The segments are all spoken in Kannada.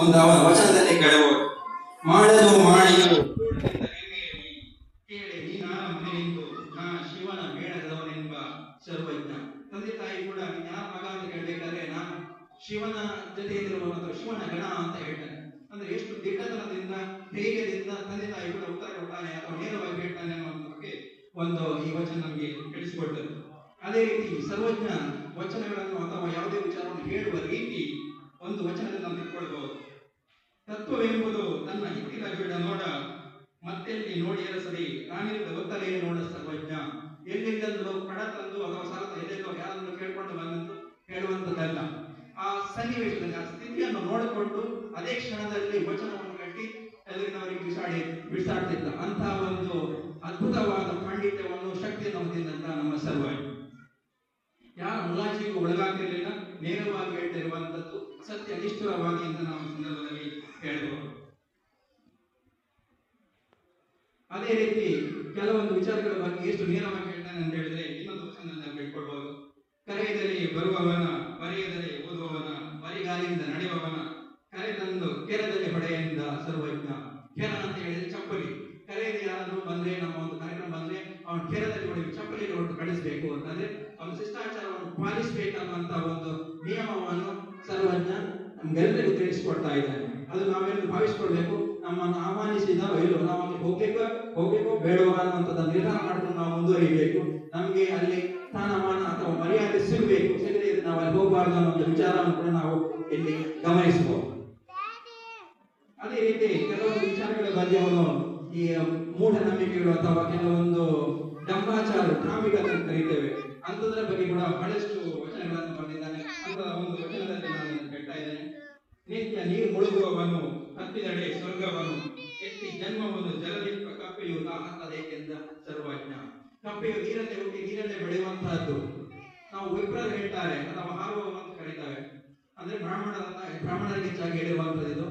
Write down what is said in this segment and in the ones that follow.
ಒಂದು ಅವನ ವಚನದಲ್ಲಿ ಕೇಳಬಹುದು. ಮಾಡಲು ಮಾಡಿಯು ಕೇಳಿ ನೀನಾರಂಭನೆಂದು ನಾ ಶಿವನ ಬೇಡದವನೆಂಬ ಸರ್ವಜ್ಞ. ತಂದೆ ತಾಯಿ ಕೂಡ ಯಾರ ಮಗ ಅಂತ ಕೇಳಬೇಕಾದ್ರೆ ನಾನು ಶಿವನ ಜೊತೆ ಇರುವ ಶಿವನ ಗಣ ಅಂತ ಹೇಳ್ತಾನೆ. ಅಂದ್ರೆ ಎಷ್ಟು ದಿಟ್ಟತನದಿಂದ ಧೈರ್ಯದಿಂದ ತಂದೆ ತಾಯಿ ಕೂಡ ಉತ್ತರ ಕೊಡ್ತಾನೆ ಅಥವಾ ನೇರವಾಗಿ ಹೇಳ್ತಾನೆ ಅನ್ನುವಂಥ ಬಗ್ಗೆ ಒಂದು ಈ ವಚನ ನಮಗೆ ತಿಳಿಸಿಕೊಡ್ತದೆ. ಅದೇ ರೀತಿ ಸರ್ವಜ್ಞ ವಚನಗಳನ್ನು ಅಥವಾ ಯಾವುದೇ ವಿಚಾರವನ್ನು ಹೇಳುವ ರೀತಿ ಒಂದು ವಚನದಲ್ಲಿ ನಾವು ತಿಳ್ಕೊಳ್ಬಹುದು. ತತ್ವವೆಂಬುದು ತನ್ನ ಹಿತ್ತಿಲ ಬಿಡ ನೋಡ ಮತ್ತೆಲ್ಲಿ ನೋಡಿ ಅರಸರಿ ನಾನಿರುತ್ತ ಗೊತ್ತಲೇ ನೋಡ ಸರ್ವಜ್ಞ. ಎಲ್ಲಿಂದಲೂ ಪಡ ತಂದು ಅಥವಾ ಸರತ ಎಲ್ಲೆಲ್ಲೋ ಯಾರನ್ನು ಕೇಳ್ಕೊಂಡು ಬಂದು ಹೇಳುವಂಥದ್ದಲ್ಲ. ಆ ಸನ್ನಿವೇಶದಲ್ಲಿ ಆ ಸ್ಥಿತಿಯನ್ನು ನೋಡಿಕೊಂಡು ಅದೇ ಕ್ಷಣದಲ್ಲಿ ವಚನವನ್ನು ಕಟ್ಟಿ ಎದುರಿನವರಿಗೆ ಬಿಸಾಡ್ತಿದ್ದ ಅಂತಹ ಒಂದು ಅದ್ಭುತವಾದ ಪಾಂಡಿತ್ಯವನ್ನು ಶಕ್ತಿಯನ್ನು ಹೊಂದಿದಂತ ನಮ್ಮ ಸರ್ವಜ್ಞ. ಯಾರ ಮುಲಾಜಿಗೂ ಒಳಗಾಗಿರಲಿಲ್ಲ, ನೇರವಾಗಿ ಹೇಳ್ತಿರುವಂತದ್ದು ಸತ್ಯ ನಿಷ್ಠುರವಾಗಿ ಅಂತ ನಾವು ಸಂದರ್ಭದಲ್ಲಿ ಹೇಳಬಹುದು. ಅದೇ ರೀತಿ ಕೆಲವೊಂದು ವಿಚಾರಗಳ ಬಗ್ಗೆ ಎಷ್ಟು ನೇರವಾಗಿ ಹೇಳ್ತಾನೆ ಅಂತ ಹೇಳಿದ್ರೆ ಇನ್ನೊಂದು ವಚನದಲ್ಲಿ ಹೇಳ್ಕೊಳ್ಬಹುದು. ಕರೆಯದಲ್ಲಿ ಬರುವವನ, ಬರೆಯದಲ್ಲಿ ಓದುವವನ, ಬರಿಗಾಲಿಯಿಂದ ನಡೆಯುವವನ, ಕರೆದಂದು ಕೆರದಲ್ಲಿ ಹೊಡೆಯಿಂದ ಸರ್ವಜ್ಞ. ಕೆರ ಅಂತ ಹೇಳಿದ್ರೆ ಚಪ್ಪಲಿ. ಕರೆಯಲ್ಲಿ ಯಾರಾದ್ರೂ ಬಂದ್ರೆ, ನಮ್ಮ ಒಂದು ಕಾರ್ಯಕ್ರಮ ಬಂದ್ರೆ ಅವನು ಕೆರದಲ್ಲಿ ಹೊಡೆಯುವ ಚಪ್ಪಲಿ ಹೊರಟು ಕಳಿಸ್ಬೇಕು ಅಂತಂದ್ರೆ ಒಂದು ಶಿಷ್ಟಾಚಾರವನ್ನು ಪಾಲಿಸಬೇಕನ್ನುವಂತ ಒಂದು ನಿಯಮವನ್ನು ಸರ್ವಜ್ಞ ನಮ್ಗೆಲ್ಲರಿಗೂ ತಿಳಿಸಿಕೊಡ್ತಾ ಇದ್ದಾನೆ. ಅದು ನಾವೆಲ್ಲರೂ ಭಾವಿಸ್ಕೊಳ್ಬೇಕು. ನಮ್ಮನ್ನು ಆಹ್ವಾನಿಸಿದಾರೋ ಇಲ್ಲೋ ನಾವು ಅಲ್ಲಿ ಹೋಗ್ಬೇಕೋ ಬೇಡವೋ ಅನ್ನುವಂಥದ್ದನ್ನು ನಿರ್ಧಾರ ಮಾಡ್ಕೊಂಡು ನಾವು ಮುಂದುವರಿಬೇಕು. ನಮ್ಗೆ ಅಲ್ಲಿ ಸ್ಥಾನಮಾನ ಅಥವಾ ಮರ್ಯಾದೆ ಸಿಗಬೇಕು, ಸಿಗದೆ ನಾವು ಅಲ್ಲಿ ಹೋಗಬಾರ್ದು ಅನ್ನೋ ಒಂದು ವಿಚಾರವನ್ನು ಕೂಡ ನಾವು ಇಲ್ಲಿ ಗಮನಿಸಬಹುದು. ಅದೇ ರೀತಿ ಕೆಲವೊಂದು ವಿಚಾರಗಳ ಬಗ್ಗೆ ಅವನು ಈ ಮೂಢನಂಬಿಕೆಗಳು ಅಥವಾ ಕೆಲವೊಂದು ಡಂಬಾಚಾರ ಧಾರ್ಮಿಕತೆ ಅಂತ ಕರೀತೇವೆ ಅಂತದ್ರ ಬಗ್ಗೆ ಕೂಡ ಬಹಳಷ್ಟು ವಚನಗಳನ್ನು ಬರೆದಿದ್ದಾನೆ. ಅಂತ ಒಂದು ವಚನದಲ್ಲಿ ನಾನು ಹೇಳ್ತಾ ಇದ್ದೇನೆ. ನಿತ್ಯ ನೀರು ಮುಳುಗುವವನು ಹತ್ತಿದಡೆ ಸ್ವರ್ಗವನು, ಎತ್ತಿ ಜನ್ಮವನ್ನು ಜಲದಿಂದ ಕಪ್ಪೆಯು ಹಾಕದೇಕೆಂದ ಸರ್ವಜ್ಞ. ಕಪ್ಪೆಯು ನೀರಲ್ಲೇ ಹುಟ್ಟಿ ನೀರಲ್ಲೇ ಬೆಳೆಯುವಂತಹದ್ದು. ನಾವು ವಿಪ್ರರು ಹೇಳ್ತಾರೆ ಅಥವಾ ಹಾರುವವನು ಅಂತ ಕರೀತಾರೆ. ಅಂದ್ರೆ ಬ್ರಾಹ್ಮಣರಿಗೆ ಹೆಚ್ಚಾಗಿ ಹೇಳಿರುವಂತದ್ದು ಇದು.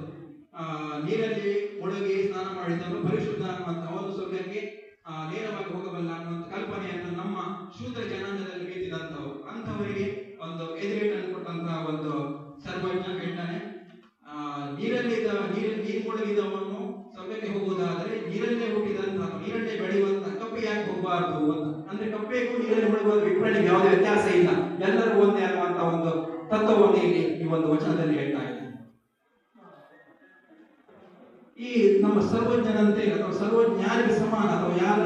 ನೀರಲ್ಲಿ ಮುಳುಗಿ ಸ್ನಾನ ಮಾಡಿದವನು ಪರಿಶುದ್ಧ ಅನ್ನುವಂಥ ಒಂದು ಸ್ವರ್ಗಕ್ಕೆ ನೇರವಾಗಿ ಹೋಗಬಲ್ಲ ಅನ್ನುವಂಥ ಕಲ್ಪನೆಯನ್ನು ನಮ್ಮ ಶೂದ್ರ ಜನಾಂಗದಲ್ಲಿ ಬೀತಿದಂಥವು ಅಂಥವರಿಗೆ ಒಂದು ಎದುರೇಟನ್ನು ಕೊಟ್ಟಂತಹ ಒಂದು ಸರ್ವಜ್ಞ ಹೇಳ್ತಾನೆ. ನೀರು ಮುಳುಗಿದವನು ಸ್ವರ್ಗಕ್ಕೆ ಹೋಗುವುದಾದರೆ ನೀರಲ್ಲೇ ಹುಟ್ಟಿದಂತಹ ನೀರಲ್ಲೇ ಬೆಳೆಯುವಂತಹ ಕಪ್ಪೆಯಾಗಿ ಹೋಗಬಾರದು ಅಂತ. ಅಂದ್ರೆ ಕಪ್ಪೆಗೂ ನೀರಲ್ಲಿ ಮುಳುಗುವ ವಿಪ್ರಣಿಗೆ ಯಾವುದೇ ವ್ಯತ್ಯಾಸ ಇಲ್ಲ, ಎಲ್ಲರೂ ಒಂದೇ ಅನ್ನುವಂತ ಒಂದು ತತ್ವವನ್ನು ಇಲ್ಲಿ ಈ ಒಂದು ವಚನದಲ್ಲಿ ಹೇಳ್ತಾ ಇದ್ದಾನೆ. ಈ ನಮ್ಮ ಸರ್ವಜ್ಞನಂತೆ ಅಥವಾ ಸರ್ವಜ್ಞಾನಿಗೆ ಸಮಾನ ಅಥವಾ ಯಾರು